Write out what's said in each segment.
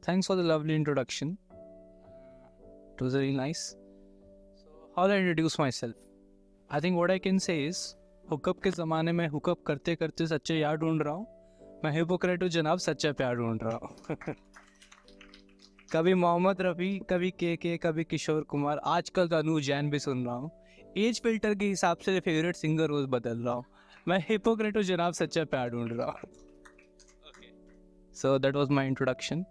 Thanks for the lovely introduction. It was really nice. So, how do I introduce myself? I think what I can say is, hookup के ज़माने में hookup करते करते सच्चे यार ढूंढ रहा हूँ. मैं हिपोक्रेट हूँ जनाब, सच्चा प्यार ढूंढ रहा हूँ. कभी मोहम्मद रफ़ी, कभी के, कभी किशोर कुमार, आजकल तो अनु जैन भी सुन रहा हूँ. एज फिल्टर के हिसाब से फेवरेट सिंगर रोज बदल रहा हूँ. मैं हिपोक्रेट हूँ जनाब, सच्चा प्यार ढूंढ रहा हूँ. So that was my introduction.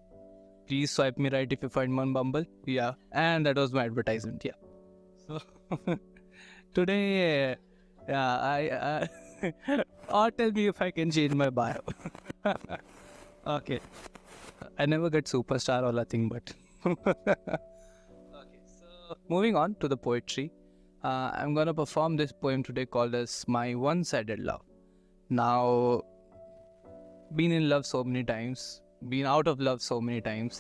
Please swipe me right if you find me on Bumble. Yeah, and that was my advertisement. Yeah. So today, or tell me if I can change my bio. Okay. I never get superstar or nothing, but okay. So moving on to the poetry, I'm gonna perform this poem today called as "My One-Sided Love." Now, been in love so many times, been out of love so many times,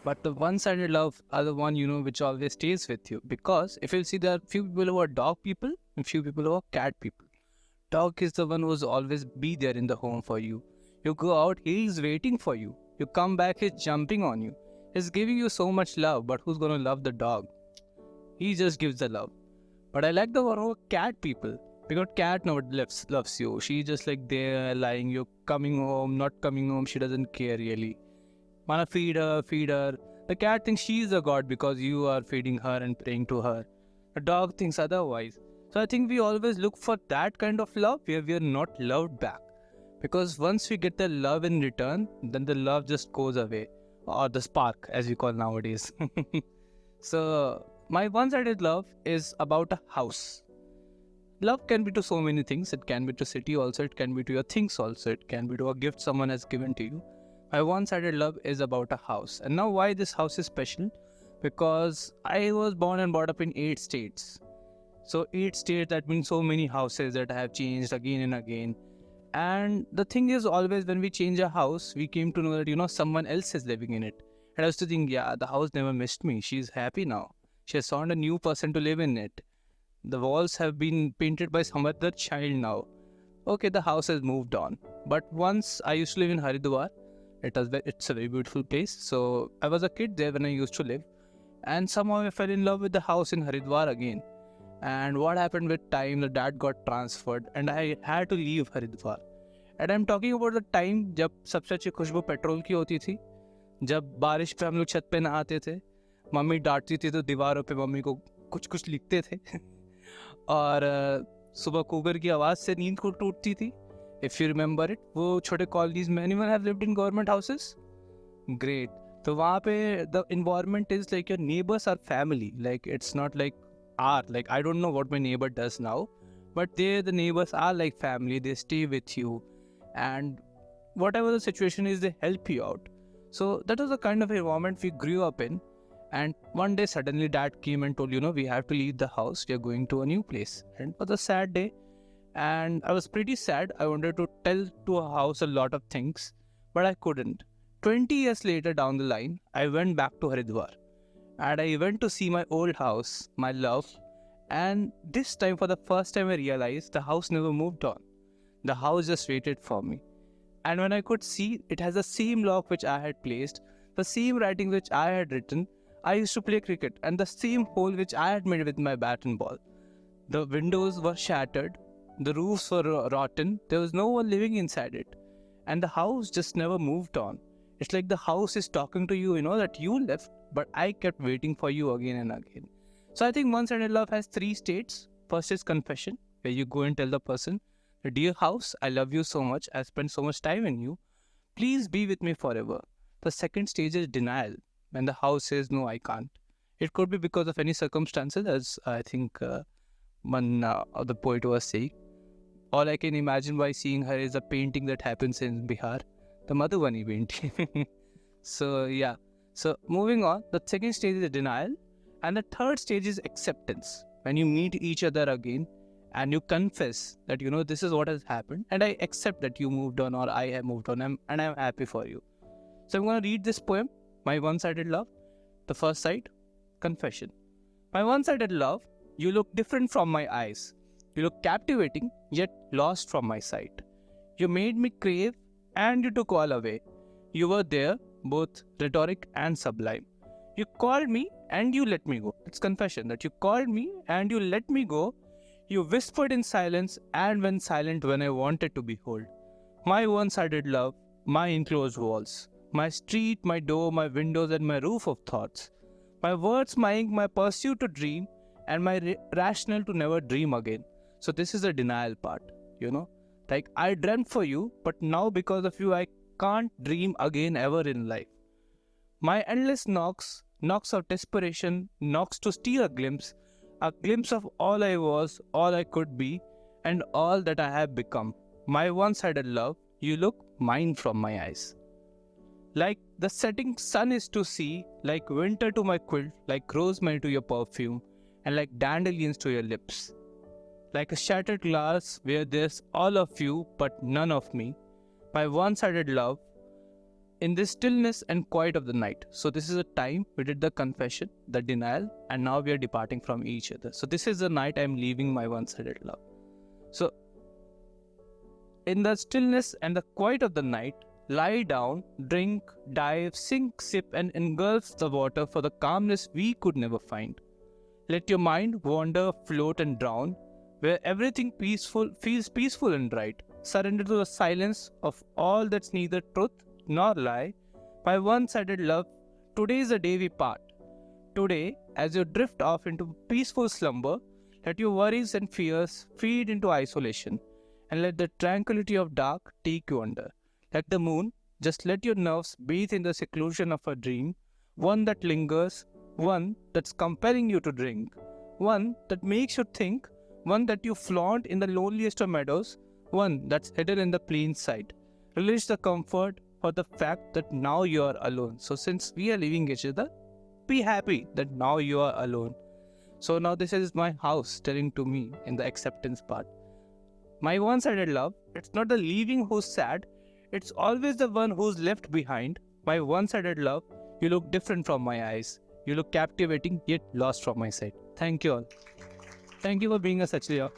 but the one-sided love are the one which always stays with you. Because if you see, there are few people who are dog people and few people who are cat people. Dog is the one who's always be there in the home for you. You go out, he is waiting for you. You come back, he's jumping on you. He's giving you so much love, but who's gonna love the dog? He just gives the love. But I like the one who are cat people. Because cat nobody loves you. She just like there lying, you're coming home, not coming home, she doesn't care really. Wanna feed her. The cat thinks she's a god because you are feeding her and praying to her. The dog thinks otherwise. So I think we always look for that kind of love where we are not loved back. Because once we get the love in return, then the love just goes away. Or the spark, as we call nowadays. So my one-sided love is about a house. Love can be to so many things. It can be to city also, it can be to your things also, it can be to a gift someone has given to you. My one-sided love is about a house. And now why this house is special? Because I was born and brought up in 8 states. So 8 states, that means so many houses that I have changed again and again. And the thing is, always when we change a house, we came to know that someone else is living in it. And I used to think, yeah, the house never missed me. She's happy now. She has found a new person to live in it. The walls have been painted by some other child now. Okay, the house has moved on. But once I used to live in Haridwar. It's a very beautiful place. So I was a kid there when I used to live. And somehow I fell in love with the house in Haridwar again. And what happened with time, the dad got transferred and I had to leave Haridwar. And I'm talking about the time जब सबसे अच्छी खुशबू petrol की होती थी, जब बारिश पे हम लोग छत पे नहाते थे, मम्मी डांटती थी तो दीवारों पे मम्मी को कुछ लिखते थे और सुबह कुकर की आवाज़ से नींद को टूटती थी. इफ़ यू रिमेंबर इट, वो छोटे कॉलोनीज में anyone have lived in government houses? Great. तो वहाँ पे the environment is like your neighbours are family. Like it's not like like I don't know what my neighbor does now, but the neighbors are like family. They stay with you, and whatever the situation is, they help you out. So that was the kind of environment we grew up in. And one day suddenly dad came and told, we have to leave the house, we are going to a new place. And it was a sad day, and I was pretty sad. I wanted to tell to a house a lot of things, but I couldn't. 20 years later down the line, I went back to Haridwar. And I went to see my old house, my love. And this time, for the first time, I realized the house never moved on. The house just waited for me. And when I could see, it has the same lock which I had placed, the same writing which I had written. I used to play cricket, and the same hole which I had made with my bat and ball. The windows were shattered, the roofs were rotten, there was no one living inside it. And the house just never moved on. It's like the house is talking to you, that you left, but I kept waiting for you again and again. So I think one-sided love has 3 states. First is confession, where you go and tell the person, dear house, I love you so much, I spent so much time in you, please be with me forever. The second stage is denial, when the house says, no, I can't. It could be because of any circumstances, as I think one of the poet was saying. All I can imagine by seeing her is a painting that happens in Bihar, the Madhubani painting. So yeah. So moving on, the second stage is denial, and the third stage is acceptance. When you meet each other again and you confess that this is what has happened, and I accept that you moved on or I have moved on, and I'm happy for you. So I'm going to read this poem, My One-Sided Love. The first side, confession. My one-sided love, you look different from my eyes. You look captivating, yet lost from my sight. You made me crave, and you took all away. You were there, both rhetoric and sublime. You called me and you let me go. It's confession that you called me and you let me go. You whispered in silence and went silent when I wanted to behold. My one-sided love, my enclosed walls, my street, my door, my windows and my roof of thoughts. My words, my ink, my pursuit to dream and my rationale to never dream again. So this is the denial part, Like I dreamt for you, but now because of you I can't dream again ever in life. My endless knocks of desperation, knocks to steal a glimpse of all I was, all I could be, and all that I have become. My one-sided love, you look mine from my eyes. Like the setting sun is to see, like winter to my quilt, like rosemary to your perfume, and like dandelions to your lips. Like a shattered glass where there's all of you but none of me. My one-sided love, in this stillness and quiet of the night. So this is a time we did the confession, the denial, and now we are departing from each other. So this is the night I'm leaving my one-sided love. So in the stillness and the quiet of the night, lie down, drink, dive, sink, sip, and engulf the water for the calmness we could never find. Let your mind wander, float, and drown, where everything feels peaceful and right. Surrender to the silence of all that's neither truth nor lie. My one-sided love, today is the day we part. Today, as you drift off into peaceful slumber, let your worries and fears feed into isolation, and let the tranquility of dark take you under. Like the moon, just let your nerves bathe in the seclusion of a dream, one that lingers, one that's compelling you to drink, one that makes you think, one that you flaunt in the loneliest of meadows, one that's hidden in the plain sight. Release the comfort for the fact that now you are alone. So since we are leaving each other, be happy that now you are alone. So now this is my house telling to me in the acceptance part. My one-sided love, it's not the leaving who's sad, it's always the one who's left behind. My one-sided love, you look different from my eyes. You look captivating yet lost from my sight. Thank you all. Thank you for being a Sachliya.